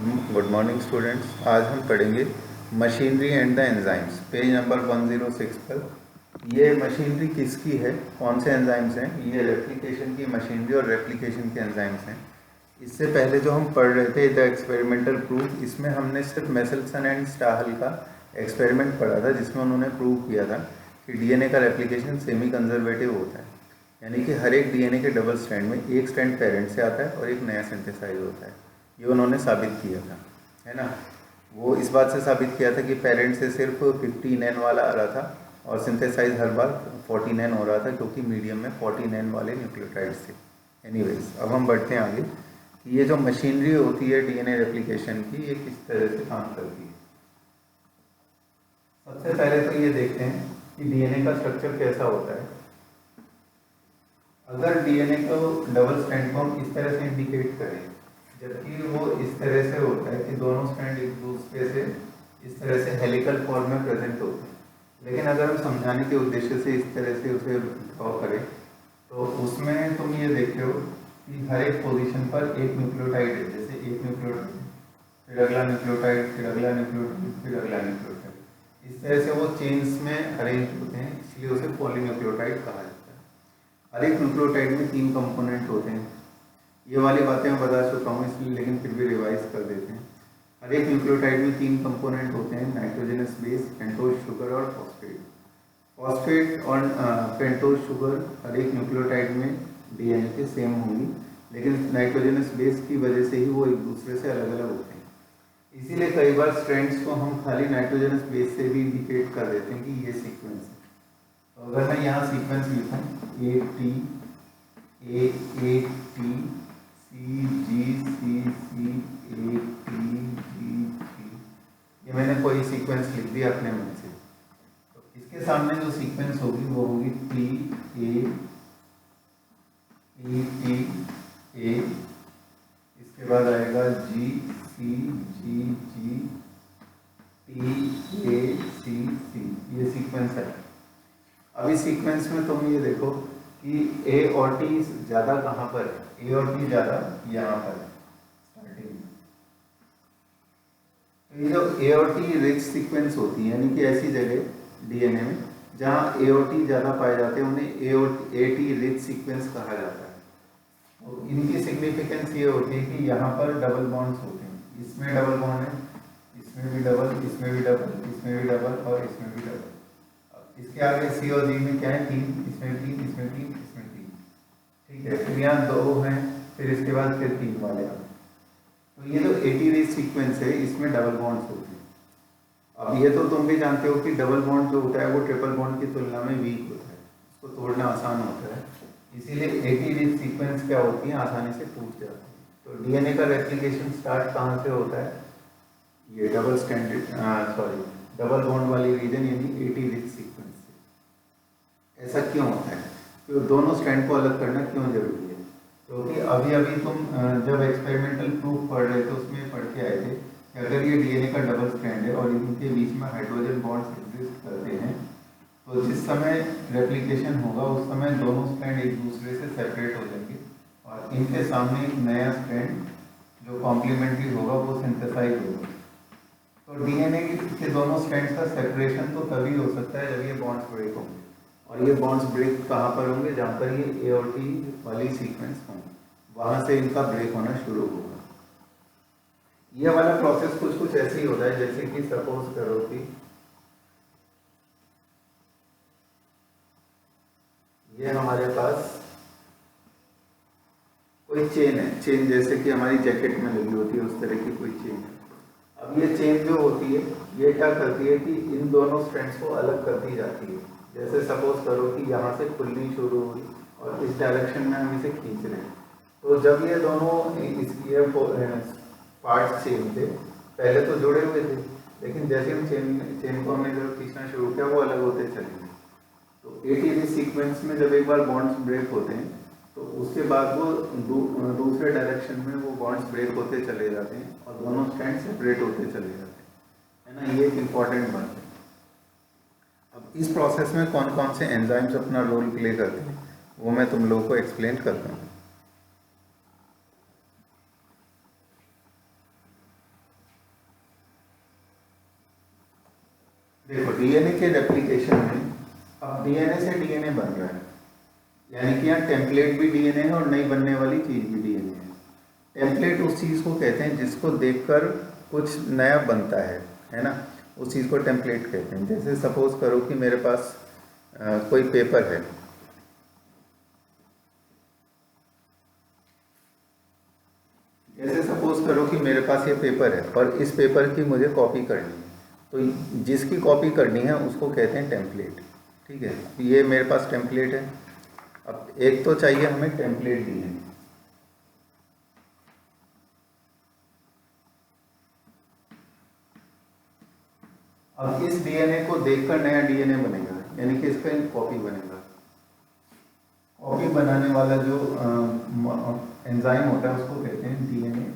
Good morning students. आज हम पढ़ेंगे machinery and the enzymes, page number 106 पर। ये मशीनरी किसकी है, कौन से एंजाइम्स हैं? ये रेप्लिकेशन की मशीनरी और रेप्लिकेशन के एंजाइम्स हैं। इससे पहले जो हम पढ़ रहे थे द एक्सपेरिमेंटल प्रूफ, इसमें हमने सिर्फ मेसेल्सन एंड स्टाहल का एक्सपेरिमेंट पढ़ा था, जिसमें उन्होंने प्रूव किया था कि डीएनए का रेप्लिकेशन सेमी कंजर्वेटिव होता है, यानी कि हर एक डीएनए के डबल स्ट्रैंड में एक स्ट्रैंड पेरेंट से आता है और एक नया सिंथेसाइज होता है। ये उन्होंने साबित किया था, है ना। वो इस बात से साबित किया था कि पेरेंट से सिर्फ 50 नैन वाला आ रहा था और सिंथेसाइज हर बार 40 नैन हो रहा था, क्योंकि मीडियम में 40 नैन वाले न्यूक्लियोटाइड्स थे। एनीवेज, अब हम बढ़ते हैं आगे कि ये जो मशीनरी होती है डीएनए रेप्लिकेशन की, ये किस तरह से काम करती है। सबसे पहले तो ये देखते हैं कि डीएनए का स्ट्रक्चर कैसा होता है। अगर डीएनए को डबल स्ट्रैंड को हम इस तरह से इंडिकेट करें, जबकि वो इस तरह से होता है कि दोनों स्ट्रैंड एक दूसरे से इस तरह से हेलिकल फॉर्म में प्रेजेंट होते हैं, लेकिन अगर हम समझाने के उद्देश्य से इस तरह से उसे ड्रॉ करें तो उसमें तुम ये देख रहे हो कि हर एक पोजीशन पर एक न्यूक्लियोटाइड है। जैसे एक न्यूक्लियोटाइड, फिर अगला न्यूक्लियोटाइड, फिर अगला न्यूक्लियोटाइड, फिर अगला न्यूक्लियोटाइड। इस तरह से वो चेन्स में अरेंज होते हैं, इसलिए उसे पॉलीन्यूक्लियोटाइड कहा जाता है। हर एक न्यूक्लियोटाइड में 3 कंपोनेंट होते हैं। ये वाली बातें मैं बता चुका हूँ इसलिए, लेकिन फिर भी रिवाइज कर देते हैं। हर एक न्यूक्लियोटाइड में 3 कंपोनेंट होते हैं, नाइट्रोजनस बेस, पेंटोज शुगर और फॉस्फेट। फॉस्फेट और पेंटोज शुगर हर एक न्यूक्लियोटाइड में डीएनए के सेम होंगी, लेकिन नाइट्रोजनस बेस की वजह से ही वो एक दूसरे से अलग अलग होते हैं। इसीलिए कई बार स्ट्रैंड्स को हम खाली नाइट्रोजनस बेस से भी इंडिकेट कर देते हैं कि ये सीक्वेंस है। तो अगर मैं यहाँ सीक्वेंस लिखूँ A T A T C G C C A T G T, ये मैंने कोई सीक्वेंस लिख दिया अपने मन से, तो इसके सामने जो सीक्वेंस होगी वो होगी टी ए टी ए, इसके बाद आएगा जी सी जी जी टी ए सी सी, ये सीक्वेंस है। अब इस सीक्वेंस में तुम ये देखो कि ए और टी ज़्यादा कहाँ पर है, ए और टी ज़्यादा यहाँ पर है स्टार्टिंग में। तो ये जो ए और टी रिच सीक्वेंस होती है, यानी कि ऐसी जगह डीएनए में जहाँ ए और टी ज़्यादा पाए जाते हैं, उन्हें ए टी रिच सीक्वेंस कहा जाता है। तो इनकी सिग्निफिकेंस ये होती है कि यहाँ पर डबल बॉन्ड्स होते हैं, इसमें डबल बॉन्ड है, इसमें भी डबल, इसमें भी डबल, इसमें भी डबल और इसमें भी डबल। इसके आगे सी और जी में क्या है, 3, इसमें 3, इसमें 3, इसमें 3, ठीक है। फिर यहाँ 2 हैं, फिर इसके बाद फिर 3 वाले आ। तो ये जो 80 रेज सीक्वेंस है, इसमें डबल बॉन्ड्स होते हैं। अब ये तो तुम भी जानते हो कि डबल बॉन्ड जो होता है वो ट्रिपल बॉन्ड की तुलना में वीक होता है, उसको तोड़ना आसान होता है, इसीलिए 80 रेज सीक्वेंस क्या होती है, आसानी से टूट जाती है। तो डीएनए का रेप्लिकेशन स्टार्ट कहाँ से होता है, ये डबल बॉन्ड वाली रीजन, यानी 80 रेज सीक्वेंस से। ऐसा क्यों होता है, तो दोनों स्ट्रैंड को अलग करना क्यों जरूरी है? क्योंकि अभी अभी तुम जब एक्सपेरिमेंटल प्रूफ पढ़ रहे थे उसमें पढ़ के आए थे कि अगर ये डीएनए का डबल स्ट्रैंड है और इनके बीच में हाइड्रोजन बॉन्ड्स एग्जिस्ट करते हैं, तो जिस समय रेप्लिकेशन होगा उस समय दोनों स्ट्रैंड एक दूसरे से सेपरेट हो जाएंगे और इनके सामने एक नया स्ट्रैंड जो कॉम्प्लीमेंट्री होगा वो सिंथेसाइज होगा। तो डीएनए के दोनों स्ट्रैंड्स का सेपरेशन तो तभी हो सकता है जब ये बॉन्ड्स ब्रेक होंगे, और ये बॉन्ड्स ब्रेक कहाँ पर होंगे, जहाँ पर ये ए और टी वाली सीक्वेंस होंगे, वहाँ से इनका ब्रेक होना शुरू होगा। ये वाला प्रोसेस कुछ ऐसे ही होता है, जैसे कि सपोज करो कि ये हमारे पास कोई चेन है, चेन जैसे कि हमारी जैकेट में लगी होती है उस तरह की कोई चेन है। अब ये चेन जो होती है ये क्या करती है कि इन दोनों स्ट्रैंड्स को अलग करती जाती है। जैसे सपोज करो कि यहाँ से खुलनी शुरू हुई और इस डायरेक्शन में हम इसे खींच रहे हैं, तो जब ये दोनों इसकी पार्ट्स चेन थे, पहले तो जुड़े हुए थे, लेकिन जैसे हम चेन को हमने जब खींचना शुरू किया वो अलग होते चले गए। तो 80 सीक्वेंस में जब एक बार बॉन्ड्स ब्रेक होते हैं तो उसके बाद वो दूसरे डायरेक्शन में वो बॉन्ड्स ब्रेक होते चले जाते हैं और दोनों स्ट्रैंड सेपरेट होते चले जाते हैं, है ना। ये एक इम्पॉर्टेंट बात है। अब इस प्रोसेस में कौन कौन से एंजाइम्स अपना रोल प्ले करते हैं वो मैं तुम लोगों को एक्सप्लेन करता हूँ। देखो डीएनए के रेप्लिकेशन में अब डीएनए से डीएनए बन रहा है, यानी कि यहाँ टेम्पलेट भी डीएनए है और नई बनने वाली चीज़ भी डीएनए है। टेम्पलेट उस चीज़ को कहते हैं जिसको देखकर कुछ नया बनता है ना, उस चीज़ को टेम्पलेट कहते हैं। जैसे सपोज करो कि मेरे पास कोई पेपर है, जैसे सपोज करो कि मेरे पास ये पेपर है और इस पेपर की मुझे कॉपी करनी है, तो जिसकी कॉपी करनी है उसको कहते हैं टेम्पलेट। ठीक है, ये मेरे पास टेम्पलेट है। अब एक तो चाहिए हमें टेम्पलेट डीएनए। अब इस डीएनए को देखकर नया डीएनए बनेगा, यानी कि इसका कॉपी बनेगा। कॉपी बनाने वाला जो एंजाइम होता है उसको कहते हैं डीएनए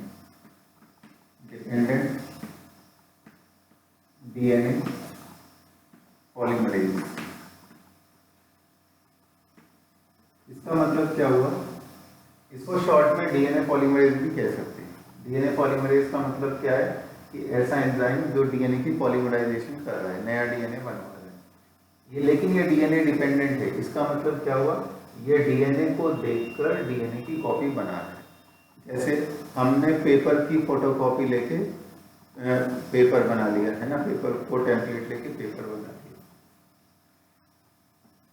डिपेंडेंट डीएनए पॉलीमरेज। इसका मतलब क्या हुआ, इसको शॉर्ट में डीएनए पॉलीमरेज भी कह सकते हैं। डीएनए पॉलीमरेज का मतलब क्या है कि ऐसा एंजाइम जो डीएनए की पॉलीमराइजेशन कर रहा है, नया डीएनए बना रहा है ये। लेकिन ये डीएनए डिपेंडेंट है, इसका मतलब क्या हुआ, ये डीएनए को देखकर डीएनए की कॉपी बना रहा है। जैसे हमने पेपर की फोटोकॉपी लेके पेपर बना लिया है ना, पेपर को टेम्पलेट लेके पेपर बना लिया।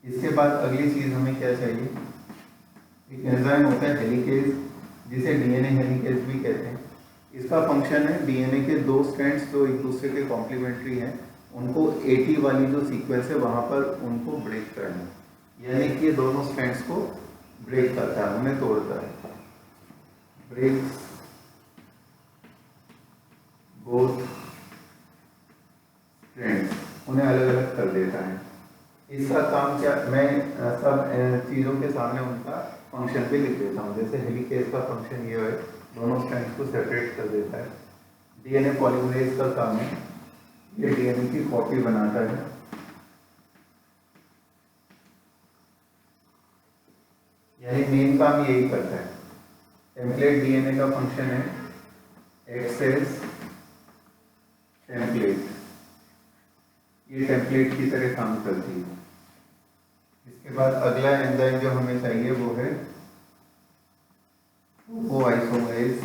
इसके बाद अगली चीज हमें क्या चाहिए, एक एंजाइम होता है हेलिकेज, जिसे डीएनए हेलिकेज भी कहते हैं। इसका फंक्शन है डीएनए के दो स्ट्रैंड्स जो एक दूसरे के कॉम्प्लीमेंट्री हैं उनको 80 वाली जो सीक्वेंस है वहां पर उनको ब्रेक करना, यानी कि ये दोनों स्ट्रैंड्स को ब्रेक करता है, उन्हें तोड़ता है। ब्रेक बोथ स्ट्रैंड्स, उन्हें अलग अलग कर देता है। इसका काम क्या, मैं सब चीज़ों के सामने उनका फंक्शन भी लिख देता हूँ। जैसे हेलिकेज का फंक्शन ये है, दोनों स्ट्रैंड्स को सेपरेट कर देता है। डीएनए पॉलीमरेज का काम है, ये डीएनए की कॉपी बनाता है। यानी मेन काम यही करता है। टेम्पलेट डीएनए का फंक्शन है एक्सेस टेम्पलेट, ये टेम्पलेट की तरह काम करती है। इसके बाद अगला एंजाइम जो हमें चाहिए वो है टोपोआइसोमरेज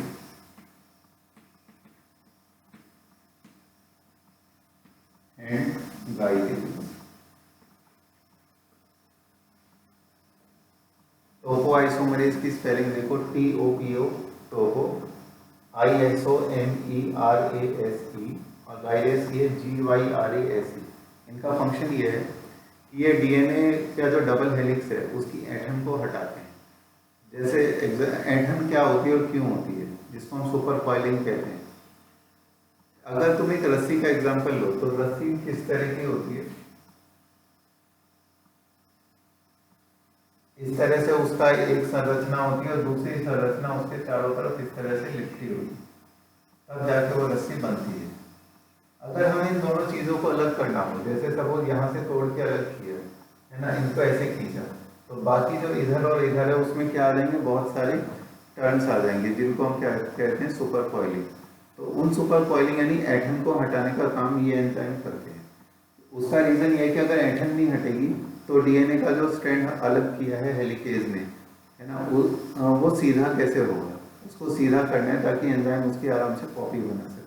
एंड गाइडेज। टोपोआइसोमरेज की स्पेलिंग देखो, TOPO टोपो, ISOMERASE और गाइडेज ये GYRASE। इनका फंक्शन ये है कि ये डीएनए का जो डबल हेलिक्स है उसकी एटम को हटाते हैं। जैसे एटम क्या होती है और क्यों होती है, जिसको हम सुपर कॉइलिंग कहते हैं। अगर तुम एक रस्सी का एग्जांपल लो तो रस्सी किस तरह की होती है, इस तरह से उसका एक संरचना होती है और दूसरी संरचना उसके चारों तरफ इस तरह से लिपटी हुई, तब जाके वो रस्सी बनती है। अगर हमें इन दोनों चीज़ों को अलग करना हो, जैसे सपोज यहाँ से तोड़ के अलग किया है ना, इनको ऐसे खींचा, तो बाकी जो इधर और इधर है उसमें क्या आ जाएंगे, बहुत सारे टर्न्स आ जाएंगे, जिनको हम क्या कहते हैं, सुपर कॉइलिंग। तो उन सुपर कॉइलिंग यानी एटम को हटाने का काम ये एंजाइम करते हैं। उसका रीज़न ये है कि अगर एटम नहीं हटेगी तो डीएनए का जो स्ट्रैंड अलग किया है हेलिकेज ने, है ना, वो सीधा कैसे होगा, उसको सीधा करना है ताकि एंजाइम उसकी आराम से कॉपी बना सके।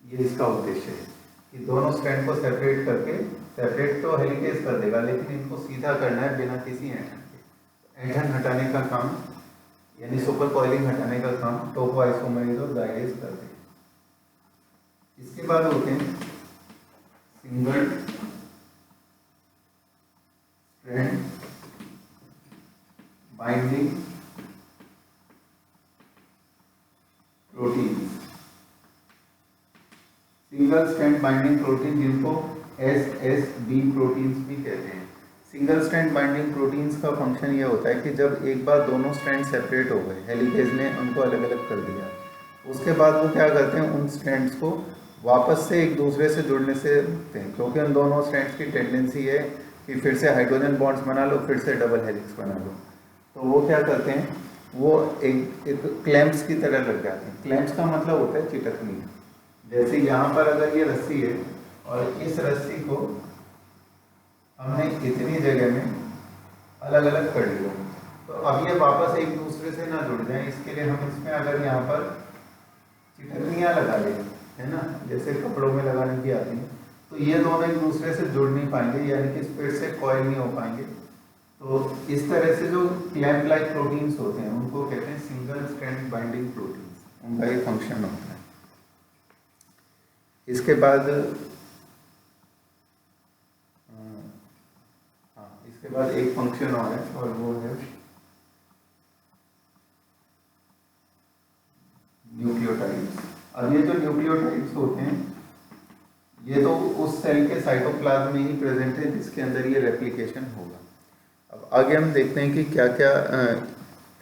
ये इसका उद्देश्य है कि दोनों स्ट्रैंड को सेपरेट करके, सेपरेट तो हेलिकेज कर देगा लेकिन इनको सीधा करना है बिना किसी एटम के। एटम हटाने का काम यानी सुपर कॉइलिंग हटाने का काम टोपोआइसोमरेज और गाइडेज करते हैं। इसके बाद होते हैं single strand binding protein. Single strand binding protein जिनको SSB प्रोटीन्स भी कहते हैं। सिंगल स्ट्रैंड बाइंडिंग प्रोटीन्स का फंक्शन ये होता है कि जब एक बार दोनों स्ट्रैंड सेपरेट हो गए, हेलिकेज ने उनको अलग अलग कर दिया, उसके बाद वो क्या करते हैं, उन स्ट्रैंड्स को वापस से एक दूसरे से जुड़ने से रोकते हैं, क्योंकि उन दोनों स्ट्रैंड्स की टेंडेंसी है कि फिर से हाइड्रोजन बॉन्ड्स बना लो, फिर से डबल हेलिक्स बना लो। तो वो क्या करते हैं, वो एक क्लैंप्स की तरह लग जाते हैं। क्लैंप्स का मतलब होता है चिटकनी। जैसे यहाँ पर अगर ये रस्सी है और इस रस्सी को हमने इतनी जगह में अलग अलग कर लिया। तो अब ये वापस एक दूसरे से ना जुड़ जाए, इसके लिए हम इसमें अगर यहाँ पर चिटकनियाँ लगा लें, है ना, जैसे कपड़ों में लगाने की आती हैं, तो ये दोनों एक दूसरे से जुड़ नहीं पाएंगे, यानी कि स्पीड से कॉइल नहीं हो पाएंगे। तो इस तरह से जो क्लैंप लाइक प्रोटीन्स होते हैं उनको कहते हैं सिंगल स्ट्रैंड बाइंडिंग प्रोटीन्स, उनका ये फंक्शन होता है। इसके बाद एक फंक्शन और है, और वो है न्यूक्लियोटाइड्स। अब ये जो न्यूक्लियोटाइड्स होते हैं ये तो उस सेल के साइटोप्लाज्म में ही प्रेजेंट है जिसके अंदर ये रेप्लिकेशन होगा। अब आगे हम देखते हैं कि क्या क्या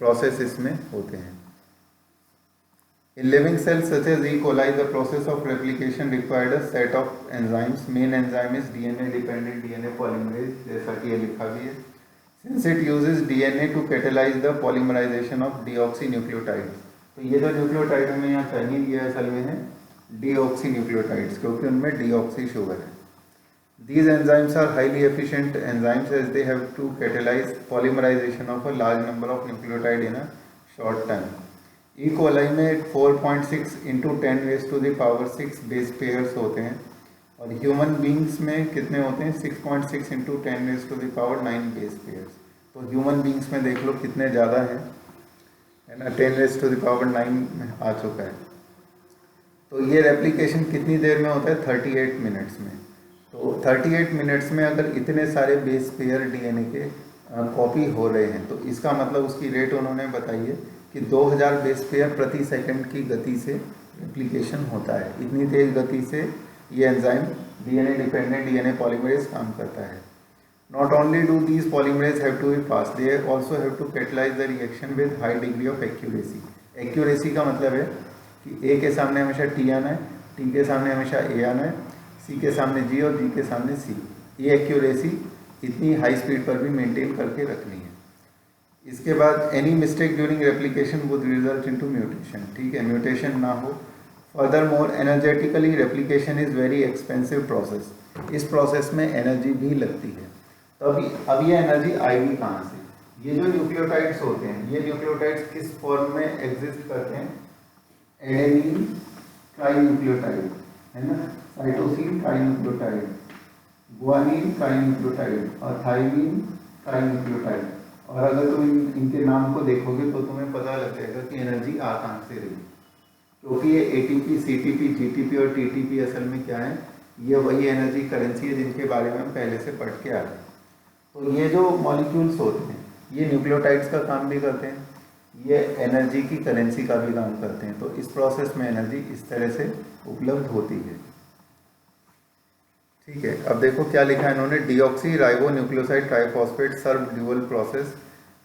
प्रोसेस इसमें होते हैं। In living cells such as E. coli, the process of replication required a set of enzymes. Main enzyme is DNA dependent DNA polymerase, जैसा कि ये लिखा भी है. Since it uses DNA to catalyze the polymerization of deoxynucleotides. तो ये जो nucleotide हमें यहाँ चाहिए ये असल में है deoxynucleotides, क्योंकि उनमें deoxy शुगर है. These enzymes are highly efficient enzymes as they have to catalyze polymerization of a large number of nucleotide in a short time. E. coli में 4.6 into 10 raised to the power 6 base pairs होते हैं और human beings में कितने होते हैं 6.6 into 10 raised to the power 9 base pairs. तो human beings में देख लो कितने ज़्यादा है ना, 10 raised to the power 9 में आ चुका है। तो ये रेप्लिकेशन कितनी देर में होता है 38 मिनट्स में। तो 38 मिनट्स में अगर इतने सारे बेस पेयर डीएनए के कॉपी हो रहे हैं तो इसका मतलब उसकी रेट उन्होंने बताई है कि 2000 बेस पेयर प्रति सेकंड की गति से रेप्लिकेशन होता है। इतनी तेज गति से ये enzyme DNA dependent DNA polymerase काम करता है। Not only do these polymerase have to be fast, they also have to catalyse the reaction with high degree of accuracy. Accuracy का मतलब है कि ए के सामने हमेशा टी आना है, टी के सामने हमेशा ए आना है, सी के सामने जी और जी के सामने सी। ये एक्यूरेसी इतनी हाई स्पीड पर भी मेंटेन करके रखनी है। इसके बाद any mistake during replication would result into mutation, ठीक है, म्यूटेशन ना हो। Further more energetically replication is very expensive process, इस प्रोसेस में एनर्जी भी लगती है। तो अब ये एनर्जी आएगी कहाँ से? ये जो न्यूक्लियोटाइड्स होते हैं ये न्यूक्लियोटाइड्स किस फॉर्म में एग्जिस्ट करते हैं? एडेनिन ट्राइन्यूक्लियोटाइड, है ना, साइटोसिन ट्राइन्यूक्लियोटाइड, गुआनिन ट्राइन्यूक्लियोटाइड और थाइमिन ट्राइन्यूक्लियोटाइड। और अगर तुम इनके नाम को देखोगे तो तुम्हें पता लग जाएगा कि एनर्जी आ कहाँ से रही, क्योंकि ये एटीपी, सीटीपी, जीटीपी और टीटीपी असल में क्या है, ये वही एनर्जी करेंसी है जिनके बारे में हम पहले से पढ़ के आ रहे हैं। तो ये जो मॉलिक्यूल्स होते हैं ये न्यूक्लियोटाइड्स का काम भी करते हैं, ये एनर्जी की करेंसी का भी काम करते हैं। तो इस प्रोसेस में एनर्जी इस तरह से उपलब्ध होती है, ठीक है। अब देखो क्या लिखा है इन्होंने, deoxyribonucleoside triphosphate serve dual process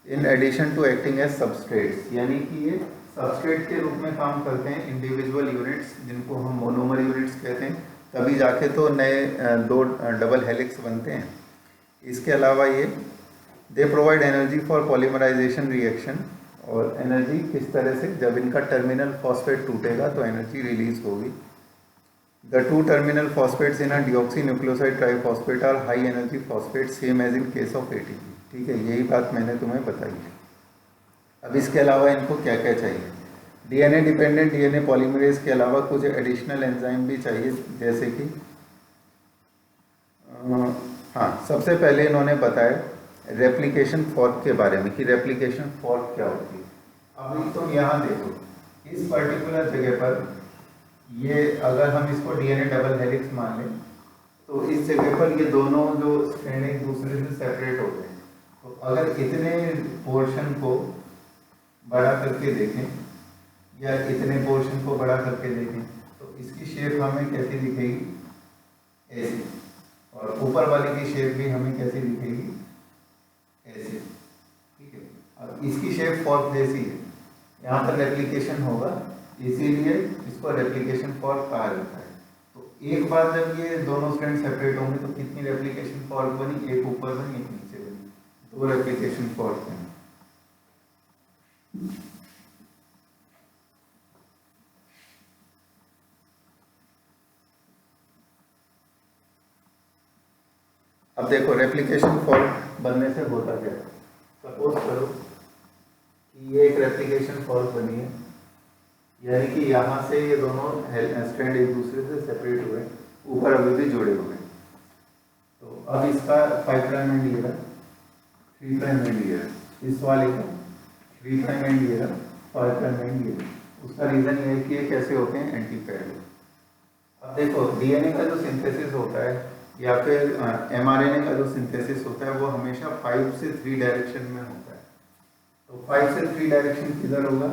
in addition to acting as substrates, यानी कि ये सबस्ट्रेट के रूप में काम करते हैं इंडिविजुअल यूनिट्स जिनको हम मोनोमर यूनिट्स कहते हैं, तभी जाके तो नए दो डबल हेलिक्स बनते हैं। इसके अलावा ये they provide energy for polymerization reaction, और एनर्जी किस तरह से, जब इनका टर्मिनल फॉस्फेट टूटेगा तो एनर्जी रिलीज होगी। The two terminal phosphates in a deoxynucleoside triphosphate are high energy phosphates, same as in case of ATP, ठीक है, यही बात मैंने तुम्हें बताई है। अब इसके अलावा इनको क्या क्या चाहिए? डीएनए डिपेंडेंट डीएनए पॉलीमरेज के अलावा कुछ एडिशनल एंजाइम भी चाहिए, जैसे कि हाँ, सबसे पहले इन्होंने बताया रेप्लिकेशन फॉर्क के बारे में कि रेप्लिकेशन फॉर्क क्या होती है। अभी तुम यहाँ देखो इस पर्टिकुलर जगह पर, ये अगर हम इसको डीएनए डबल हेलिक्स मान लें तो इस जगह पर ये दोनों जो स्ट्रैंड एक दूसरे से सेपरेट होते हैं। तो अगर इतने पोर्शन को बड़ा करके देखें या इतने पोर्शन को बड़ा करके देखें तो इसकी शेप हमें कैसी दिखेगी, ऐसी, और ऊपर वाले की शेप भी हमें कैसी दिखेगी, ऐसी, ठीक है। अब इसकी शेप फॉर्क जैसी है, यहाँ पर रेप्लिकेशन होगा, इसीलिए इसको रेप्लिकेशन फॉर्क कहा जाता है। तो एक बार जब ये दोनों स्ट्रैंड सेपरेट होंगे तो कितनी रेप्लिकेशन फॉर्क बनी, एक ऊपर बनी एक नीचे बनी, तो रेप्लिकेशन फॉर्क बनी। अब देखो रेप्लिकेशन फॉल्ट बनने से होता क्या है। सपोज करो कि ये एक रेप्लिकेशन फॉल्ट बनी है, यानी कि यहाँ से ये दोनों स्ट्रैंड एक दूसरे से सेपरेट हुए, ऊपर अभी भी जुड़े हुए हैं। तो अब इसका 5 प्राइम एंड ये रहा, 3 प्राइम एंड ये रहा, इस वाले का 3 प्राइम एंड ये रहा, 5 प्राइम एंड ये रहा। उसका रीजन ये है कि ये कैसे होते हैं, एंटी पैरेलल। अब देखो डीएनए का जो सिंथेसिस होता है या फिर एमआरएनए का जो सिंथेसिस होता है वो हमेशा 5 से 3 डायरेक्शन में होता है। तो 5 से 3 डायरेक्शन किधर होगा,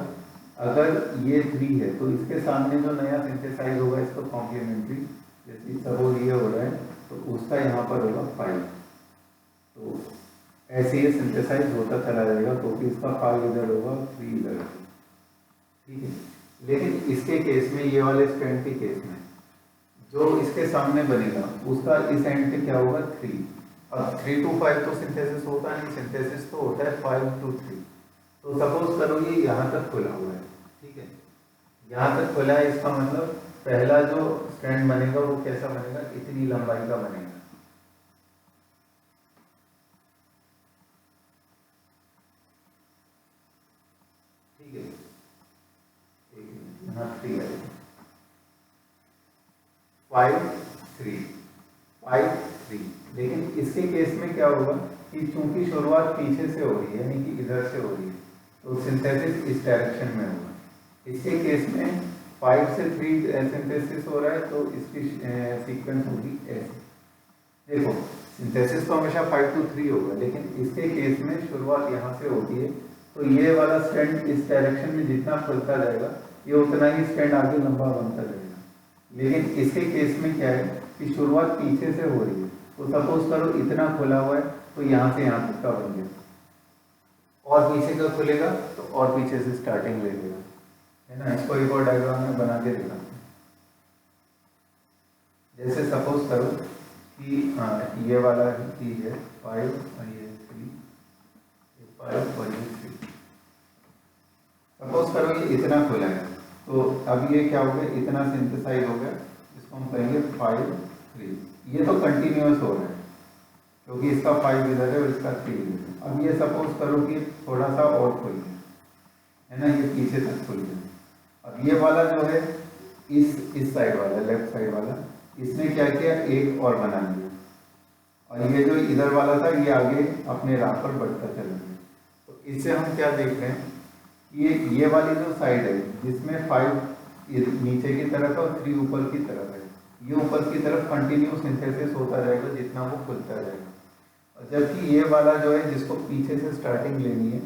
अगर ये 3 है तो इसके सामने जो नया सिंथेसाइज होगा इसको कॉम्प्लीमेंट्री, जैसे सपोज ये हो रहा है तो उसका यहाँ पर होगा 5। तो ऐसे ये सिंथेसाइज होता चला जाएगा, क्योंकि इसका 5 इधर होगा, 3 इधर होगा, ठीक है। लेकिन इसके केस में, ये वाले स्ट्रैंड के केस में जो इसके सामने बनेगा उसका इस एंड पे क्या होगा, 3। अब 3 to 5 तो सिंथेसिस होता नहीं, सिंथेसिस तो होता है 5 to 3। तो सपोज करो ये यहाँ तक खुला हुआ है, ठीक है, यहाँ तक खुला है, इसका मतलब पहला जो स्ट्रैंड बनेगा वो कैसा बनेगा, इतनी लंबाई का बनेगा। ठीक है, यहाँ 3 है, 5 3 5 3। लेकिन इसके केस में क्या होगा कि चूंकि शुरुआत पीछे से हो रही है, यानी कि इधर से हो रही है, तो सिंथेसिस इस डायरेक्शन में होगा। इसके केस में 5 से 3 सिंथेसिस हो रहा है, तो इसकी सीक्वेंस होगी ऐसे। देखो सिंथेसिस तो हमेशा 5 to 3 होगा, लेकिन इसके केस में शुरुआत यहाँ से होती है, तो ये वाला स्ट्रैंड इस डायरेक्शन में जितना खुलता जाएगा ये उतना ही स्ट्रैंड आगे लंबा बनता जाएगा। लेकिन इसके केस में क्या है कि शुरुआत पीछे से हो रही है, तो सपोज करो इतना खुला हुआ है, तो यहाँ से यहाँ तक का बन गया, और पीछे का खुलेगा तो और पीछे से स्टार्टिंग ले लेगा, है ना। इसको एक और डायग्राम में बना के दिखाते हैं। जैसे सपोज करो कि ये वाला चीज है 5 और ये 3, ये 5 और ये 3। सपोज करो ये इतना खुला है, तो अब ये क्या हो गया, इतना सिंथेसाइज हो गया, इसको हम कहेंगे 5 3। ये तो कंटिन्यूअस हो रहा है क्योंकि इसका 5 इधर है और इसका 3 इधर है। अब ये सपोज करो कि थोड़ा सा और खुल गया, है ना, ये पीछे तक खुल गया। अब ये वाला जो है इस साइड वाला, लेफ्ट साइड वाला, इसने क्या किया, एक और बना लिया, और ये जो इधर वाला था ये आगे अपने राह पर बढ़ता चला गया। तो इससे हम क्या देख रहे हैं, ये वाली जो साइड है जिसमें 5 नीचे की तरफ है और 3 ऊपर की तरफ है, ये ऊपर की तरफ कंटिन्यू सिंथेसिस होता जाएगा जितना वो खुलता जाएगा। और जबकि ये वाला जो है जिसको पीछे से स्टार्टिंग लेनी है,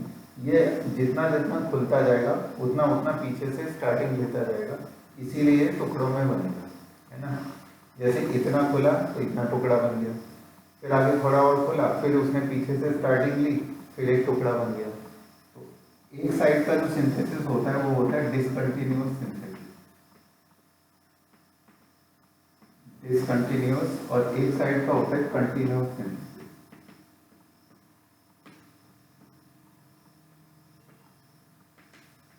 ये जितना जितना खुलता जाएगा उतना उतना पीछे से स्टार्टिंग लेता जाएगा, इसीलिए टुकड़ों में बनेगा, है ना। जैसे इतना खुला तो इतना टुकड़ा बन गया, फिर आगे थोड़ा और खुला, फिर उसने पीछे से स्टार्टिंग ली, फिर एक टुकड़ा बन गया। तो एक साइड का जो सिंथेसिस होता है वो होता है डिसकंटिन्यूअस सिंथेसिस, डिसकंटिन्यूअस, और एक साइड का होता है कंटिन्यूअस सिंथेसिस।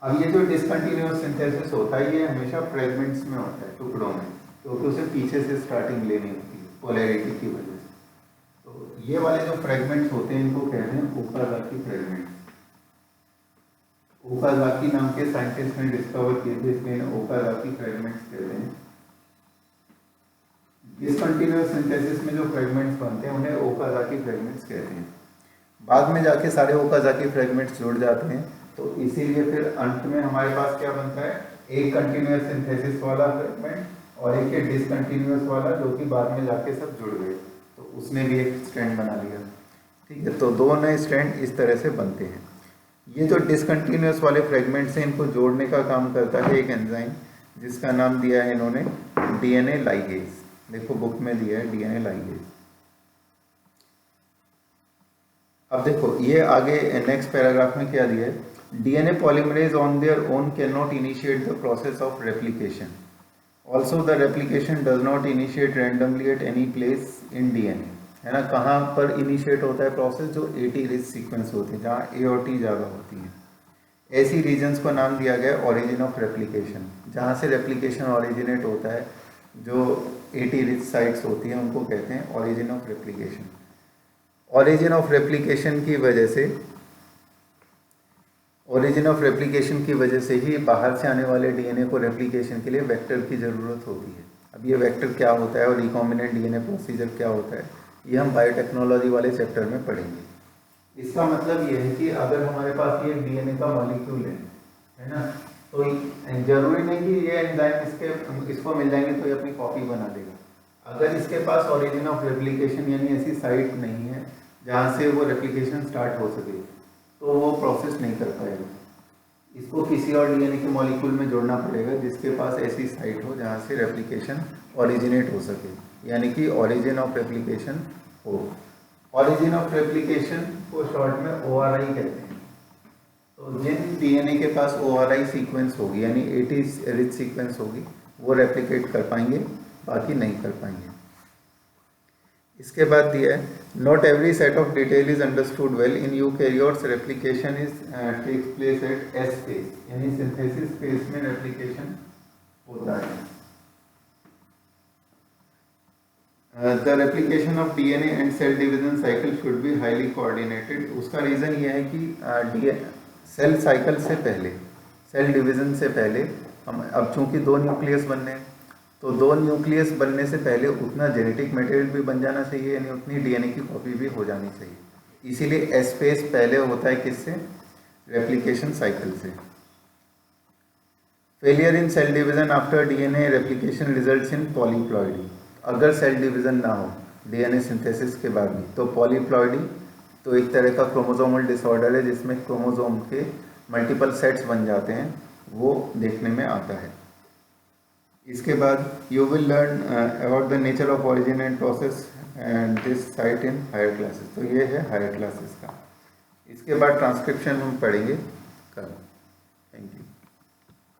अब ये जो डिसकंटिन्यूअस सिंथेसिस होता है ये हमेशा फ्रेगमेंट्स में होता है, टुकड़ों में, क्योंकि उसे पीछे से स्टार्टिंग लेनी होती है पोलैरिटी की वजह से। तो ये वाले जो फ्रेगमेंट्स होते हैं इनको कहते हैं ओकाज़ाकी फ्रेगमेंट्स। ओकाज़ाकी नाम के साइंटिस्ट ने डिस्कवर किए थे, इसलिए ओकाज़ाकी फ्रेगमेंट्स कहते हैं। डिसकंटिन्यूअस सिंथेसिस में जो फ्रेगमेंट्स बनते हैं उन्हें ओकाज़ाकी फ्रेगमेंट्स कहते हैं। बाद में जाके सारे ओकाज़ाकी फ्रेगमेंट्स जुड़ जाते हैं, तो इसीलिए फिर अंत में हमारे पास क्या बनता है, एक कंटिन्यूअस सिंथेसिस वाला फ्रेगमेंट और एक डिसकंटिन्यूअस वाला, जो कि बाद में जाके सब जुड़ गए, तो उसने भी एक स्ट्रैंड बना लिया, ठीक है। तो दो नए स्ट्रैंड इस तरह से बनते हैं। ये जो डिसकंटिन्यूअस वाले फ्रेगमेंट्स हैं इनको जोड़ने का काम करता है एक एंजाइम जिसका नाम दिया है इन्होंने डीएनए लाइगेज। देखो बुक में दिया है डीएनए लाइगेज। अब देखो ये आगे नेक्स्ट पैराग्राफ में क्या दिया है, DNA polymerase on their own cannot initiate the process of replication. Also, the replication does not initiate randomly at any place in DNA. है ना, कहाँ पर इनिशिएट होता है प्रोसेस, जो AT रिच सीक्वेंस होते हैं जहाँ A और T ज़्यादा होती हैं, ऐसी रीजन्स को नाम दिया गया ओरिजिन ऑफ रेप्लिकेशन। जहाँ से रेप्लिकेशन ओरिजिनेट होता है, जो AT रिच साइट्स होती हैं उनको कहते हैं origin of replication. Origin of replication की वजह से, ओरिजिन ऑफ रेप्लिकेशन की वजह से ही बाहर से आने वाले डीएनए को रेप्लिकेशन के लिए वेक्टर की ज़रूरत होती है। अब ये वेक्टर क्या होता है और रिकॉम्बिनेंट डीएनए प्रोसीजर क्या होता है, ये हम बायोटेक्नोलॉजी वाले चैप्टर में पढ़ेंगे। इसका मतलब ये है कि अगर हमारे पास ये डीएनए का मॉलिक्यूल है ना, तो जरूरी नहीं कि ये एंजाइम इसको मिल जाएंगे तो ये अपनी कॉपी बना देगा। अगर इसके पास ओरिजिन ऑफ रेप्लिकेशन यानी ऐसी साइट नहीं है जहाँ से वो रेप्लिकेशन स्टार्ट हो सके, तो वो प्रोसेस नहीं कर पाएगा। इसको किसी और डीएनए के मॉलिक्यूल में जोड़ना पड़ेगा जिसके पास ऐसी साइट हो जहाँ से रेप्लिकेशन ओरिजिनेट हो सके, यानी कि ओरिजिन ऑफ रेप्लिकेशन हो। ओरिजिन ऑफ रेप्लिकेशन को शॉर्ट में ORI कहते हैं। तो जिन डीएनए के पास ORI सीक्वेंस होगी यानी 80 रिच सीक्वेंस होगी, वो रेप्लिकेट कर पाएंगे, बाकी नहीं कर पाएंगे। इसके बाद दिया है not every set of detail is understood well in eukaryotes replication is takes place at S phase, यानी सिंथेसिस फेज में रेप्लिकेशन होता है। The replication of DNA and cell division cycle should be highly coordinated. उसका reason ये है कि cell cycle से पहले, सेल डिवीजन से पहले हम, अब चूंकि 2 न्यूक्लियस बनने हैं, तो 2 न्यूक्लियस बनने से पहले उतना जेनेटिक मटेरियल भी बन जाना चाहिए, यानी उतनी डीएनए की कॉपी भी हो जानी चाहिए। इसीलिए एस फेज पहले होता है किससे, रेप्लिकेशन साइकिल से। Failure in cell division after DNA replication results in polyploidy. अगर सेल डिवीजन ना हो डीएनए सिंथेसिस के बाद भी, तो पॉलीप्लॉइडी तो एक तरह का क्रोमोसोमल डिसऑर्डर है जिसमें क्रोमोसोम के मल्टीपल सेट्स बन जाते हैं, वो देखने में आता है। इसके बाद you will learn about the nature of origin and process and this site in higher classes. तो ये है हायर क्लासेस का। इसके बाद ट्रांसक्रिप्शन हम पढ़ेंगे कल।